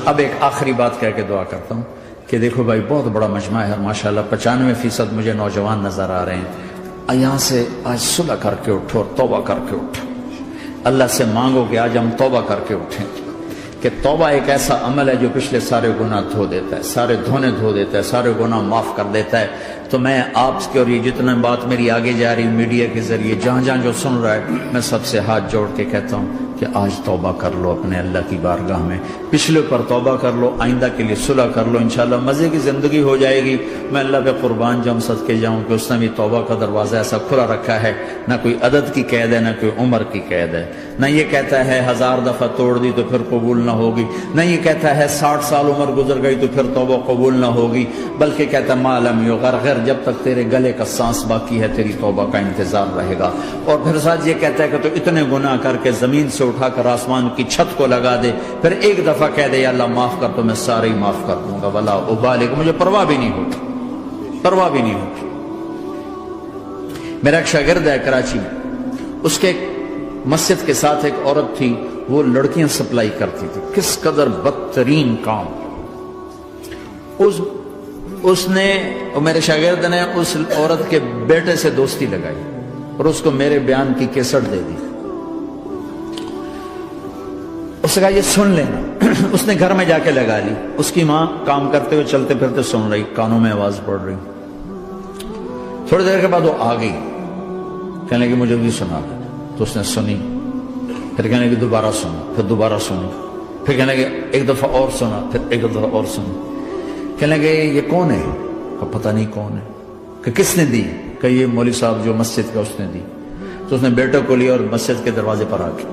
اب ایک آخری بات کہہ کے دعا کرتا ہوں کہ دیکھو بھائی بہت بڑا مجمع ہے ماشاءاللہ 95% مجھے نوجوان نظر آ رہے ہیں. یہاں سے آج صلح کر کے اٹھو اور توبہ کر کے اٹھو. اللہ سے مانگو کہ آج ہم توبہ کر کے اٹھیں کہ توبہ ایک ایسا عمل ہے جو پچھلے سارے گناہ دھو دیتا ہے, سارے دھونے دھو دیتا ہے, سارے گناہ معاف کر دیتا ہے. تو میں آپ کے اور یہ جتنا بات میری آگے جا رہی میڈیا کے ذریعے جہاں جہاں جو سن رہا ہے, میں سب سے ہاتھ جوڑ کے کہتا ہوں کہ آج توبہ کر لو اپنے اللہ کی بارگاہ میں, پچھلے پر توبہ کر لو, آئندہ کے لیے صلح کر لو, انشاءاللہ مزے کی زندگی ہو جائے گی. میں اللہ پہ قربان جاؤں صدقے جاؤں کہ اس نے بھی توبہ کا دروازہ ایسا کھلا رکھا ہے, نہ کوئی عدد کی قید ہے, نہ کوئی عمر کی قید ہے, نہ یہ کہتا ہے 1000 دفعہ توڑ دی تو پھر قبول نہ ہوگی, نہ یہ کہتا ہے 60 سال عمر گزر گئی تو پھر توبہ قبول نہ ہوگی, بلکہ کہتا ہے ما لم یغرغر, جب تک تیرے گلے کا سانس باقی ہے تیری توبہ کا انتظار رہے گا. اور پھر ساتھ یہ کہتا ہے کہ تو اتنے گناہ کر کے زمین سے اٹھا کر آسمان کی چھت کو لگا دے, پھر ایک دفعہ کہہ دے یا اللہ معاف کر تو میں سارے ہی معاف کر دوں گا, ولا ابالغ, مجھے پرواہ بھی نہیں ہوتی, پرواہ بھی نہیں ہوتی. میرا ایک شاگرد ہے کراچی میں, اس کے مسجد کے ساتھ ایک عورت تھی, وہ لڑکیاں سپلائی کرتی تھی. کس قدر بدترین کام. اس نے, میرے شاگرد نے اس عورت کے بیٹے سے دوستی لگائی اور اس کو میرے بیان کی کیسٹ دے دی. اس نے کہا یہ سن لینا. اس نے گھر میں جا کے لگا لی. اس کی ماں کام کرتے ہوئے چلتے پھرتے سن رہی, کانوں میں آواز پڑ رہی. تھوڑی دیر کے بعد وہ آ گئی, کہنے لگی مجھے بھی سنا دے. تو اس نے سنی, پھر کہنے لگی دوبارہ سنا, پھر دوبارہ سنی, پھر کہنے لگی ایک دفعہ اور سنا, پھر ایک دفعہ اور سنی. کہنے لگے یہ کون ہے؟ پتہ نہیں کون ہے. کہ کس نے دی؟ کہ یہ مولوی صاحب جو مسجد کا اس نے دی. تو اس نے بیٹے کو لیا اور مسجد کے دروازے پر آ کے,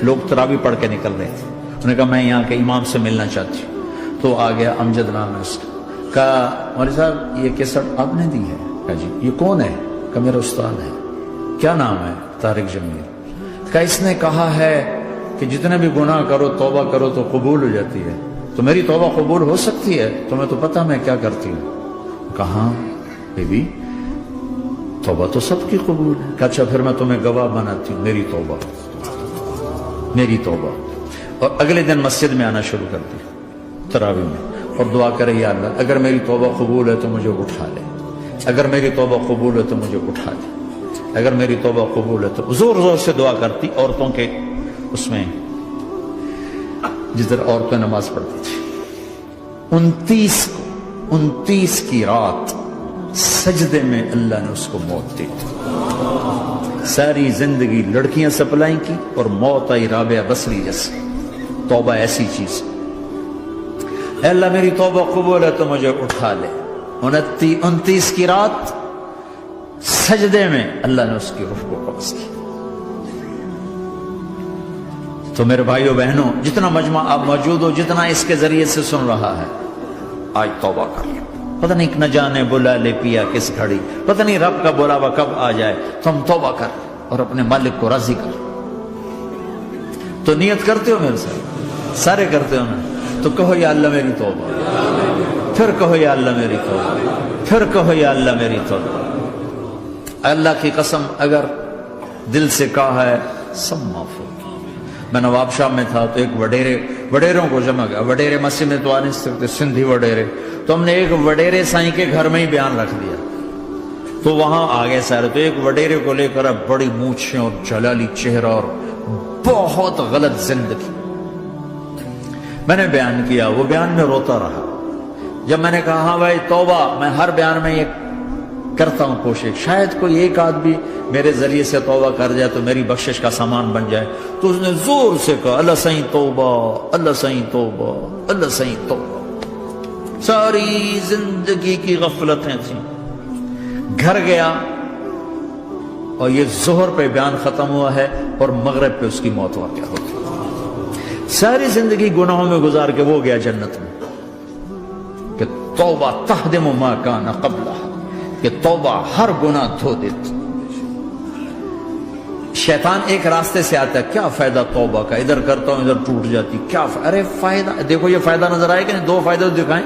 لوگ تراویح پڑھ کے نکل رہے تھے, انہوں نے کہا میں یہاں کے امام سے ملنا چاہتی ہوں. تو آ گیا, امجد نام ہے اس کا. کہا مولوی صاحب یہ کیسٹ آپ نے دی ہے؟ کہا جی. یہ کون ہے؟ کہ میرا استاد ہے. کیا نام ہے؟ طارق جمیل. کہا اس نے کہا ہے کہ جتنے بھی گناہ کرو توبہ کرو تو قبول ہو جاتی ہے, تو میری توبہ قبول ہو سکتی ہے؟ تمہیں تو پتہ میں کیا کرتی ہوں. کہاں بی بی توبہ تو سب کی قبول ہے. کہ اچھا پھر میں تمہیں گواہ بناتی ہوں, میری توبہ, میری توبہ. اور اگلے دن مسجد میں آنا شروع کر دی تراویح میں, اور دعا کرے یا اللہ اگر میری توبہ قبول ہے تو مجھے اٹھا لے, اگر میری توبہ قبول ہے تو مجھے اٹھا لے, اگر میری توبہ قبول ہے تو. زور زور سے دعا کرتی عورتوں کے اس میں, جس طرح عورتیں نماز پڑھتی تھی. 29 کی رات سجدے میں اللہ نے اس کو موت دی. ساری زندگی لڑکیاں سپلائی کی اور موت آئی رابعہ بصری جیسے. توبہ ایسی چیز, اے اللہ میری توبہ قبول ہے تو مجھے اٹھا لے. 29 کی رات سجدے میں اللہ نے اس کی روح کو قبض کی. تو میرے بھائیو بہنوں, جتنا مجمع آپ موجود ہو, جتنا اس کے ذریعے سے سن رہا ہے, آج توبہ کر لیں. پتہ نہیں نہ جانے بلا لے پیا کس گھڑی, پتہ نہیں رب کا بلاوا کب آ جائے. تو ہم توبہ کر اور اپنے مالک کو راضی کر. تو نیت کرتے ہو میرے ساتھ, سارے کرتے ہو نا, تو کہو یا اللہ میری توبہ, پھر کہو یا اللہ میری توبہ, پھر کہو یا اللہ میری توبہ. اللہ کی قسم اگر دل سے کہا ہے سب معاف ہو. میں نواب شاہ میں تھا تو ایک وڈیروں کو جمع گیا. وڈیرے مسجد میں تو آ نہیں سکتے, سندھی وڈیرے, تو ہم نے ایک وڈیرے سائیں کے گھر میں ہی بیان رکھ دیا. تو وہاں آگے سارے, تو ایک وڈیرے کو لے کر بڑی مونچھیں اور جلالی چہرہ اور بہت غلط زندگی. میں نے بیان کیا, وہ بیان میں روتا رہا. جب میں نے کہا ہاں بھائی توبہ, میں ہر بیان میں یہ کرتا ہوں کوشش, شاید کوئی ایک آدمی میرے ذریعے سے توبہ کر جائے تو میری بخشش کا سامان بن جائے. تو اس نے زور سے کہا اللہ سائیں توبہ, اللہ سائیں توبہ, اللہ سائیں توبہ. ساری زندگی کی غفلتیں تھیں. گھر گیا اور یہ ظہر پہ بیان ختم ہوا ہے اور مغرب پہ اس کی موت واقع ہوتی. ساری زندگی گناہوں میں گزار کے وہ گیا جنت میں. کہ توبہ تہدم ما کان قبلہ, کہ توبہ ہر گناہ دھو دیتی. شیطان ایک راستے سے آتا ہے, کیا فائدہ توبہ کا, ادھر کرتا ہوں ادھر ٹوٹ جاتی, کیا ارے فائدہ, دیکھو یہ فائدہ نظر آئے کہ نہیں, 2 فائدے دکھائیں.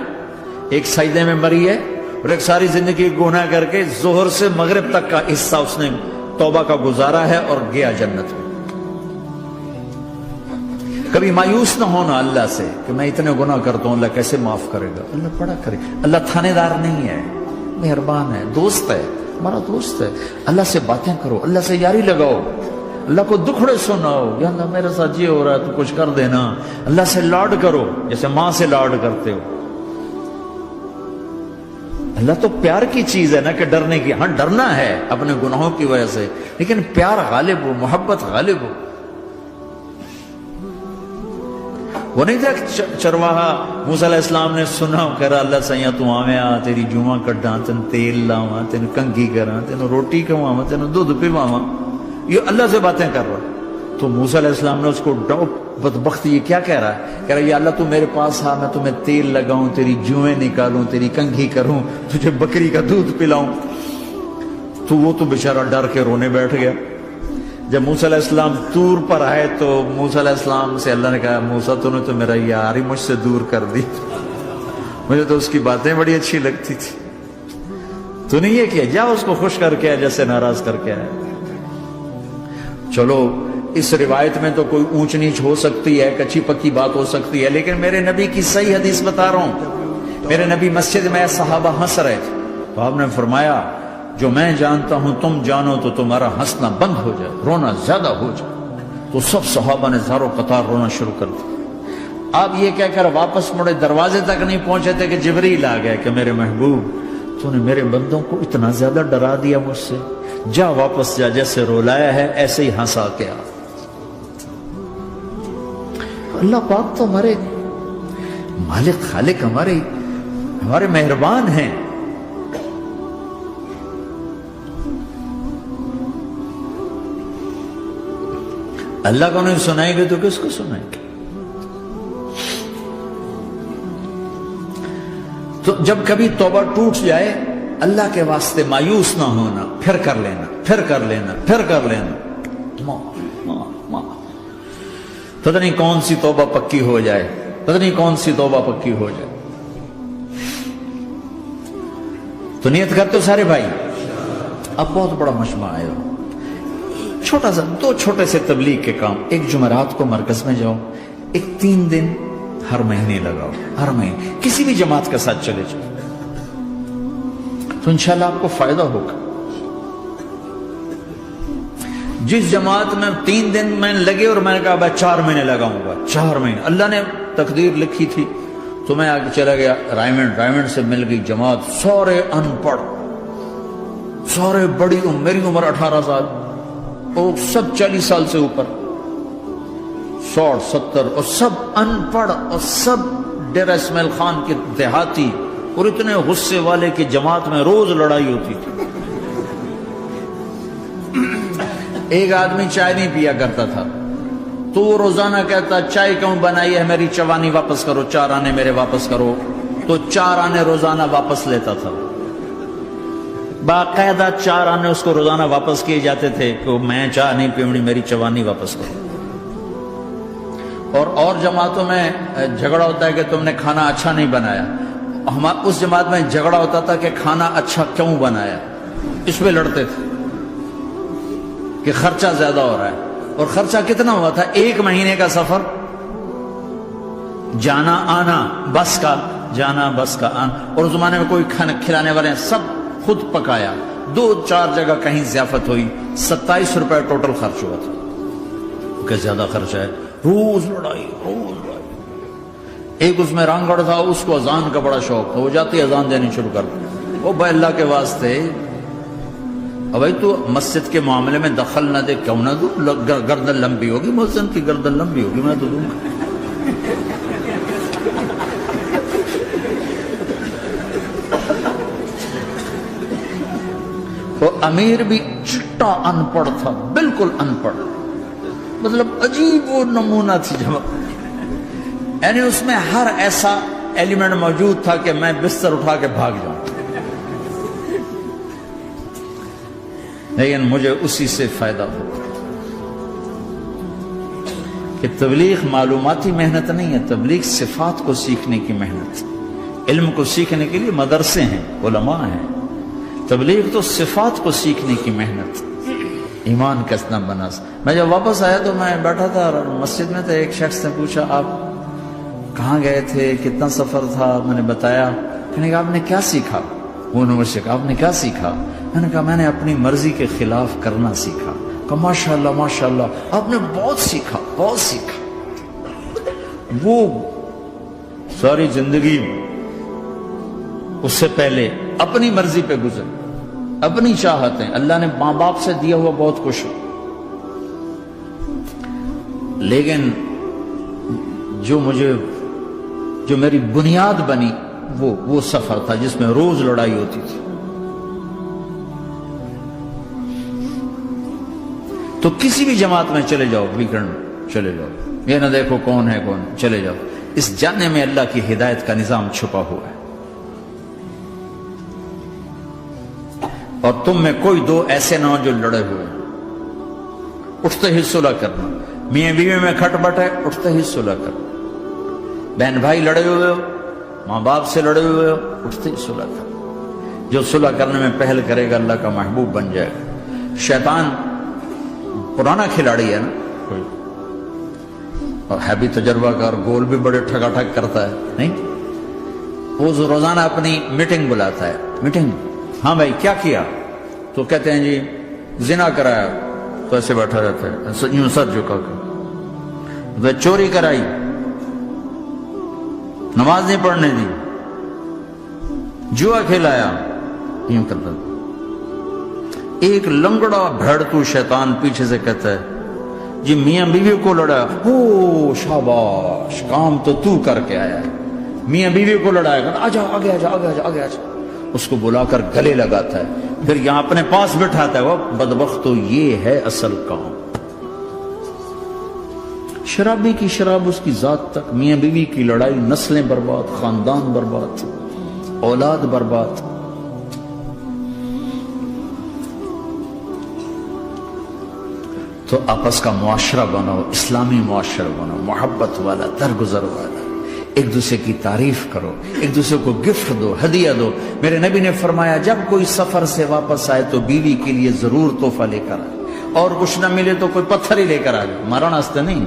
ایک سجدے میں مری ہے اور ایک ساری زندگی گناہ کر کے ظہر سے مغرب تک کا حصہ اس نے توبہ کا گزارا ہے اور گیا جنت میں. کبھی مایوس نہ ہونا اللہ سے کہ میں اتنے گناہ کرتا ہوں، اللہ کیسے معاف کرے گا؟ اللہ بڑا کرے. اللہ تھانے دار نہیں ہے، مہربان ہے، دوست ہے، ہمارا دوست ہے. اللہ سے باتیں کرو، اللہ سے یاری لگاؤ، اللہ کو دکھڑے سناؤ. یا اللہ میرے ساتھ یہ ہو رہا ہے تو کچھ کر دینا. اللہ سے لاڈ کرو جیسے ماں سے لاڈ کرتے ہو. اللہ تو پیار کی چیز ہے نا کہ ڈرنے کی. ہاں ڈرنا ہے اپنے گناہوں کی وجہ سے، لیکن پیار غالب ہو، محبت غالب ہو. وہ نہیں تھا چرواہا موسیٰ علیہ السلام نے سنا، کہہ رہا اللہ سیاں تو آویں آ تیری جوہاں کڈاں، تین تیل لاواں، تین کنگھی کراں، تین روٹی کھواواں، تین دودھ پیواواں. یہ اللہ سے باتیں کر رہا. تو موسیٰ علیہ السلام نے اس کو بدبخت یہ کیا کہہ رہا ہے؟ کہہ رہا ہے یا اللہ تو میرے پاس آ، میں تمہیں تیل لگاؤں، تیری جوئیں نکالوں، تیری کنگھی کروں، تجھے بکری کا دودھ پلاؤں. تو وہ تو بیچارہ ڈر کے رونے بیٹھ گیا. جب موسیٰ علیہ السلام طور پر آئے تو موسیٰ علیہ السلام سے اللہ نے کہا موسیٰ تو نے تو میرا یار ہی مجھ سے دور کر دی، مجھے تو اس کی باتیں بڑی اچھی لگتی تھی. تو نے یہ کیا، جا اس کو خوش کر کے جیسے ناراض کر کے آئے. چلو اس روایت میں تو کوئی اونچ نیچ ہو سکتی ہے، کچی پکی بات ہو سکتی ہے، لیکن میرے نبی کی صحیح حدیث بتا رہا ہوں. میرے نبی مسجد میں صحابہ ہنس رہے تھے تو آپ نے فرمایا جو میں جانتا ہوں تم جانو تو تمہارا ہنسنا بند ہو جائے، رونا زیادہ ہو جائے. تو سب صحابہ نے زاروں قطار رونا شروع کر دیا. آپ یہ کہہ کر واپس مڑے، دروازے تک نہیں پہنچے تھے کہ جبریل آ گئے کہ میرے محبوب تو نے میرے بندوں کو اتنا زیادہ ڈرا دیا مجھ سے، جا واپس جا، جیسے رولایا ہے ایسے ہی ہنسا کے آ. اللہ پاک تو ہمارے مالک خالق، ہمارے مہربان ہیں. اللہ کو نہیں سنائیں گے تو کس کو سنائیں گے؟ تو جب کبھی توبہ ٹوٹ جائے اللہ کے واسطے مایوس نہ ہونا، پھر کر لینا، پھر کر لینا، پھر کر لینا. پتہ نہیں کون سی توبہ پکی ہو جائے، پتہ نہیں کون سی توبہ پکی ہو جائے. تو نیت کرتے ہو سارے بھائی؟ اب بہت بڑا مجمع آئے ہو، چھوٹا سا دو چھوٹے سے تبلیغ کے کام. ایک جمعرات کو مرکز میں جاؤ، ایک 3 دن ہر مہینے لگاؤ، ہر مہینے کسی بھی جماعت کے ساتھ چلے جاؤ تو انشاءاللہ آپ کو فائدہ ہوگا. جس جماعت میں 3 دن میں لگے اور میں نے کہا 4 مہینے لگاؤں گا، 4 مہینے اللہ نے تقدیر لکھی تھی تو میں آگے چلا گیا رائمنڈ سے مل گئی جماعت، سارے ان پڑھ، سارے بڑی عمر، میری عمر 18 سال اور سب 40 سال سے اوپر، 60 70 اور سب ان پڑھ اور سب ڈیرہ اسماعیل خان کے دیہاتی اور اتنے غصے والے کہ جماعت میں روز لڑائی ہوتی تھی. ایک آدمی چائے نہیں پیا کرتا تھا تو وہ روزانہ کہتا چائے کیوں بنائی ہے، میری چوانی واپس کرو، 4 آنے میرے واپس کرو. تو 4 آنے روزانہ واپس لیتا تھا، باقاعدہ 4 آنے اس کو روزانہ واپس کیے جاتے تھے کہ میں چائے نہیں پیونی، میری چوانی واپس کرو. اور جماعتوں میں جھگڑا ہوتا ہے کہ تم نے کھانا اچھا نہیں بنایا. اس جماعت میں جھگڑا ہوتا تھا کہ کھانا اچھا کیوں بنایا، اس پہ لڑتے تھے کہ خرچہ زیادہ ہو رہا ہے. اور خرچہ کتنا ہوا تھا؟ 1 مہینے کا سفر، جانا آنا بس کا، جانا بس کا آنا. اور اس زمانے میں کوئی کھانا کھلانے والے ہیں، سب خود پکایا. 2-4 جگہ کہیں ضیافت ہوئی، 27 روپے ٹوٹل خرچ ہوا تھا. کہ زیادہ خرچہ ہے، روز لڑائی، روز لڑائی. ایک اس میں رانگڑ تھا، اس کو اذان کا بڑا شوق تھا، وہ جاتی اذان دینی شروع کر دی. وہ بھائی اللہ کے واسطے بھائی تو مسجد کے معاملے میں دخل نہ دے، کیوں نہ دوں، گردن لمبی ہوگی، مؤذن کی گردن لمبی ہوگی، میں تو دوں گا. وہ امیر بھی چھٹا ان پڑھ تھا، بالکل ان پڑھ، مطلب عجیب وہ نمونہ تھی جماعت. یعنی اس میں ہر ایسا ایلیمنٹ موجود تھا کہ میں بستر اٹھا کے بھاگ جاؤں، لیکن مجھے اسی سے فائدہ ہو کہ تبلیغ معلوماتی محنت نہیں ہے، تبلیغ صفات کو سیکھنے کی محنت. علم کو سیکھنے کے لیے مدرسے ہیں، علماء ہیں، تبلیغ تو صفات کو سیکھنے کی محنت. ایمان کسنا بنا. میں جب واپس آیا تو میں بیٹھا تھا مسجد میں، تو ایک شخص نے پوچھا آپ کہاں گئے تھے، کتنا سفر تھا؟ میں نے بتایا. کہنے کہا آپ نے کیا سیکھا؟ وہ نے مجھ سے کہا آپ نے کیا سیکھا؟ میں نے کہا میں نے اپنی مرضی کے خلاف کرنا سیکھا. کہا ماشاءاللہ ماشاءاللہ آپ نے بہت سیکھا، بہت سیکھا. وہ ساری زندگی اس سے پہلے اپنی مرضی پہ گزر، اپنی چاہتیں، اللہ نے ماں باپ سے دیا ہوا بہت کچھ، لیکن جو میری بنیاد بنی وہ سفر تھا جس میں روز لڑائی ہوتی تھی. تو کسی بھی جماعت میں چلے جاؤ، ویکنڈ چلے جاؤ، یہ نہ دیکھو کون ہے کون، چلے جاؤ. اس جانے میں اللہ کی ہدایت کا نظام چھپا ہوا ہے. اور تم میں کوئی دو ایسے نہ ہو جو لڑے ہوئے، اٹھتے ہی صلح کرنا. میاں بیوی میں کھٹ پٹ ہے، اٹھتے ہی صلح کرنا. بہن بھائی لڑے ہوئے ہو، ماں باپ سے لڑے ہوئے ہو، اٹھتے ہی صلح کرنا. جو صلح کرنے میں پہل کرے گا اللہ کا محبوب بن جائے گا. شیطان پرانا کھلاڑی ہے نا کوئی، اور ہے بھی تجربہ کار، گول بھی بڑے ٹھگا ٹھگ کرتا ہے. نہیں، وہ روزانہ اپنی میٹنگ بلاتا ہے. میٹنگ، ہاں بھائی کیا کیا؟ تو کہتے ہیں جی زنا کرایا، تو ایسے بیٹھا رہتا ہے یوں سر جھکا کر. چوری کرائی، نماز نہیں پڑھنے دی، جوا کھلایا، یوں کرتا. ایک لنگڑا بھیڑتو شیطان پیچھے سے کہتا ہے جی میاں بیوی کو لڑایا. او شاباش، کام تو کر کے آیا ہے. میاں بیوی کو لڑایا، آجا آگے آجا آگے آجا آگے آجا. اس کو بلا کر گلے لگاتا ہے، پھر یہاں اپنے پاس بٹھاتا ہے. وہ بدبختو، یہ ہے اصل کام. شرابی کی شراب اس کی ذات تک، میاں بیوی کی لڑائی، نسلیں برباد، خاندان برباد، اولاد برباد. تو آپس کا معاشرہ بناؤ، اسلامی معاشرہ بناؤ، محبت والا، درگزر والا. ایک دوسرے کی تعریف کرو، ایک دوسرے کو گفٹ دو، ہدیہ دو. میرے نبی نے فرمایا جب کوئی سفر سے واپس آئے تو بیوی کے لیے ضرور تحفہ لے کر آئے، اور کچھ نہ ملے تو کوئی پتھر ہی لے کر آئے. مارن واسطے نہیں،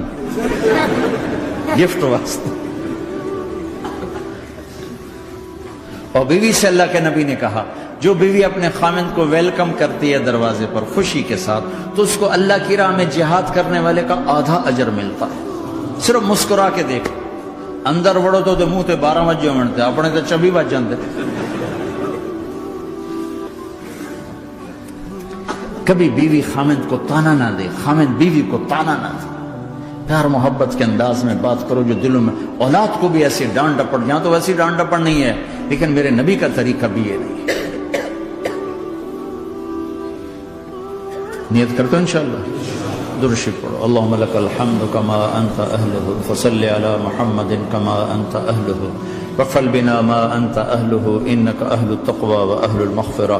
گفٹ واسطے. اور بیوی سے اللہ کے نبی نے کہا جو بیوی اپنے خامند کو ویلکم کرتی ہے دروازے پر خوشی کے ساتھ، تو اس کو اللہ کی راہ میں جہاد کرنے والے کا آدھا اجر ملتا ہے. صرف مسکرا کے دیکھ. اندر وڑو تو منہ تے 12 وجے منتے، اپنے تو 24 بج جاندے. کبھی بیوی خامند کو تانا نہ دے، خامند بیوی کو تانا نہ دے. پیار محبت کے انداز میں بات کرو جو دلوں میں. اولاد کو بھی ایسی ڈانٹ ڈپٹ، یہاں تو ویسی ڈانٹ ڈپٹ نہیں ہے، لیکن میرے نبی کا طریقہ بھی یہ نہیں ہے. نیت کرتے ہو انشاءاللہ. درشی پڑھو. اللہم لک الحمد کما انت اہلہ، فصل علی محمد کما انت اہلہ، وفعل بنا ما انت اہلہ، انک اہل التقوی و اہل المغفرہ.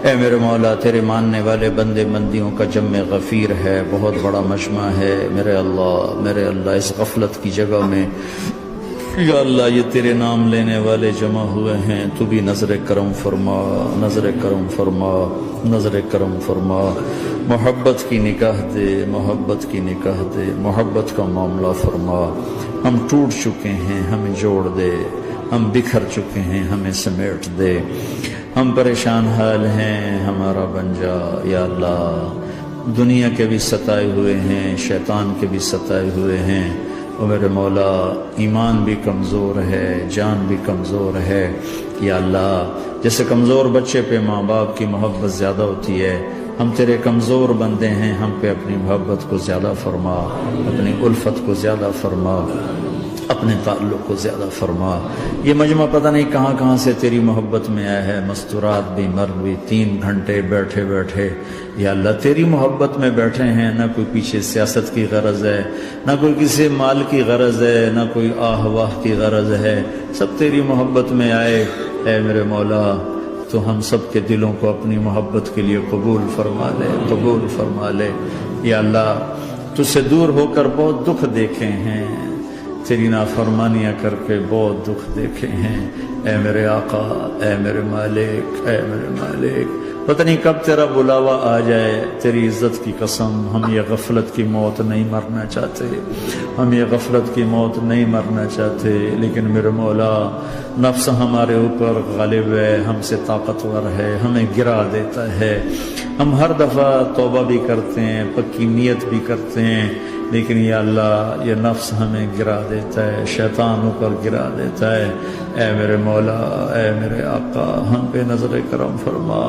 اے میرے مولا، تیرے ماننے والے بندے بندیوں کا جمع غفیر ہے، بہت بڑا مجمع ہے. میرے اللہ اس غفلت کی جگہ میں یا اللہ یہ تیرے نام لینے والے جمع ہوئے ہیں، تو بھی نظر کرم فرما، نظر کرم فرما، نظر کرم فرما. محبت کی نکاح دے، محبت کی نکاح دے، محبت کا معاملہ فرما. ہم ٹوٹ چکے ہیں، ہمیں جوڑ دے. ہم بکھر چکے ہیں، ہمیں سمیٹ دے. ہم پریشان حال ہیں، ہمارا بن جا یا اللہ. دنیا کے بھی ستائے ہوئے ہیں، شیطان کے بھی ستائے ہوئے ہیں. اور میرے مولا ایمان بھی کمزور ہے، جان بھی کمزور ہے یا اللہ. جیسے کمزور بچے پہ ماں باپ کی محبت زیادہ ہوتی ہے، ہم تیرے کمزور بندے ہیں، ہم پہ اپنی محبت کو زیادہ فرما، اپنی الفت کو زیادہ فرما، اپنے تعلق کو زیادہ فرما. یہ مجمع پتہ نہیں کہاں کہاں سے تیری محبت میں آیا ہے. مستورات بھی، مرد بھی، 3 گھنٹے بیٹھے بیٹھے یا اللہ تیری محبت میں بیٹھے ہیں. نہ کوئی پیچھے سیاست کی غرض ہے، نہ کوئی کسی مال کی غرض ہے، نہ کوئی آہ واہ کی غرض ہے. سب تیری محبت میں آئے. اے میرے مولا تو ہم سب کے دلوں کو اپنی محبت کے لیے قبول فرما لے، قبول فرما لے. یا اللہ تجھ سے دور ہو کر بہت دکھ دیکھے ہیں، تیری نافرمانیاں کر کے بہت دکھ دیکھے ہیں، اے میرے آقا، اے میرے مالک، اے میرے مالک، پتہ نہیں کب تیرا بلاوا آ جائے، تیری عزت کی قسم ہم یہ غفلت کی موت نہیں مرنا چاہتے، ہم یہ غفلت کی موت نہیں مرنا چاہتے، لیکن میرے مولا نفس ہمارے اوپر غالب ہے، ہم سے طاقتور ہے، ہمیں گرا دیتا ہے، ہم ہر دفعہ توبہ بھی کرتے ہیں، پکی نیت بھی کرتے ہیں، لیکن یا اللہ یہ نفس ہمیں گرا دیتا ہے، شیطان اوپر گرا دیتا ہے۔ اے میرے مولا، اے میرے آقا، ہم پہ نظر کرم فرما،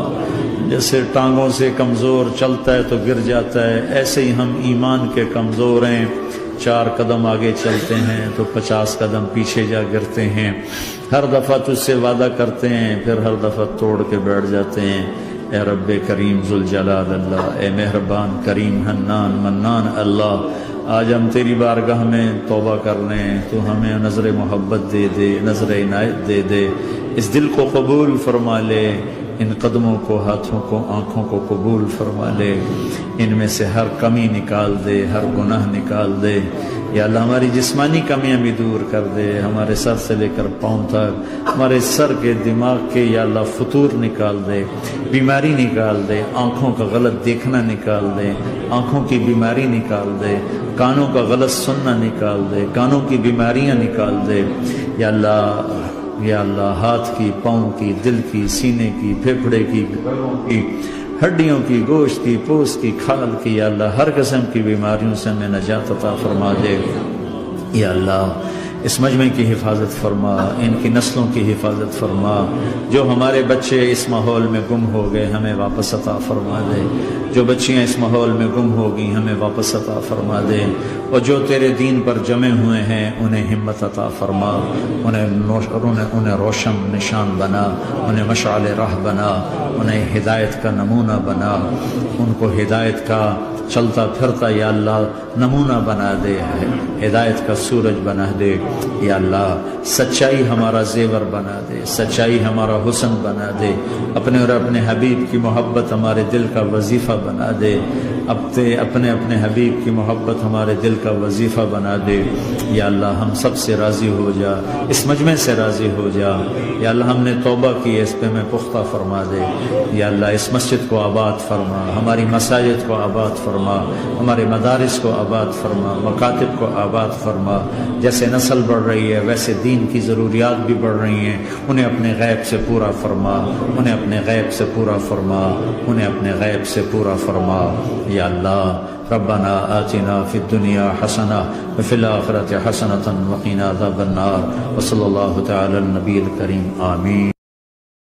جیسے ٹانگوں سے کمزور چلتا ہے تو گر جاتا ہے، ایسے ہی ہم ایمان کے کمزور ہیں، 4 قدم آگے چلتے ہیں تو 50 قدم پیچھے جا گرتے ہیں، ہر دفعہ تجھ سے وعدہ کرتے ہیں پھر ہر دفعہ توڑ کے بیٹھ جاتے ہیں۔ اے رب کریم ذوالجلال اللہ، اے مہربان کریم حنان منان اللہ، آج ہم تیری بارگاہ میں توبہ کر رہے ہیں، تو ہمیں نظر محبت دے دے، نظر عنایت دے دے، اس دل کو قبول فرما لے، ان قدموں کو، ہاتھوں کو، آنکھوں کو قبول فرما لے، ان میں سے ہر کمی نکال دے، ہر گناہ نکال دے، یا اللہ ہماری جسمانی کمیاں بھی دور کر دے، ہمارے سر سے لے کر پاؤں تک، ہمارے سر کے دماغ کے یا اللہ فطور نکال دے، بیماری نکال دے، آنکھوں کا غلط دیکھنا نکال دے، آنکھوں کی بیماری نکال دے، کانوں کا غلط سننا نکال دے، کانوں کی بیماریاں نکال دے، یا اللہ، یا اللہ ہاتھ کی، پاؤں کی، دل کی، سینے کی، پھیپھڑے کی، گردوں کی، ہڈیوں کی، گوشت کی، پوست کی، کھال کی، یا اللہ ہر قسم کی بیماریوں سے ہمیں نجات عطا فرما دے، یا اللہ اس مجمع کی حفاظت فرما، ان کی نسلوں کی حفاظت فرما، جو ہمارے بچے اس ماحول میں گم ہو گئے ہمیں واپس عطا فرما دے، جو بچیاں اس ماحول میں گم ہو گئی ہمیں واپس عطا فرما دے، اور جو تیرے دین پر جمع ہوئے ہیں انہیں ہمت عطا فرما، انہیں روشن نشان بنا، انہیں مشعل راہ بنا، انہیں ہدایت کا نمونہ بنا، ان کو ہدایت کا چلتا پھرتا یا اللہ نمونہ بنا دے، ہدایت کا سورج بنا دے، یا اللہ سچائی ہمارا زیور بنا دے، سچائی ہمارا حسن بنا دے، اپنے اور اپنے حبیب کی محبت ہمارے دل کا وظیفہ بنا دے، اپنے حبیب کی محبت ہمارے دل کا وظیفہ بنا دے، یا اللہ ہم سب سے راضی ہو جا، اس مجمع سے راضی ہو جا، یا اللہ ہم نے توبہ کی ہے، اس پہ میں پختہ فرما دے، یا اللہ اس مسجد کو آباد فرما، ہماری مساجد کو آباد فرما، ہمارے مدارس کو آباد فرما، مکاتب کو آباد فرما، جیسے نسل بڑھ رہی ہے ویسے دین کی ضروریات بھی بڑھ رہی ہیں، انہیں اپنے غیب سے پورا فرما، انہیں اپنے غیب سے پورا فرما، انہیں اپنے غیب سے پورا فرما، یا اللہ ربنا آتنا فی الدنیا حسنہ وفی الآخرۃ حسنۃ وقنا عذاب النار، وصلی اللہ تعالی النبی الکریم، آمین۔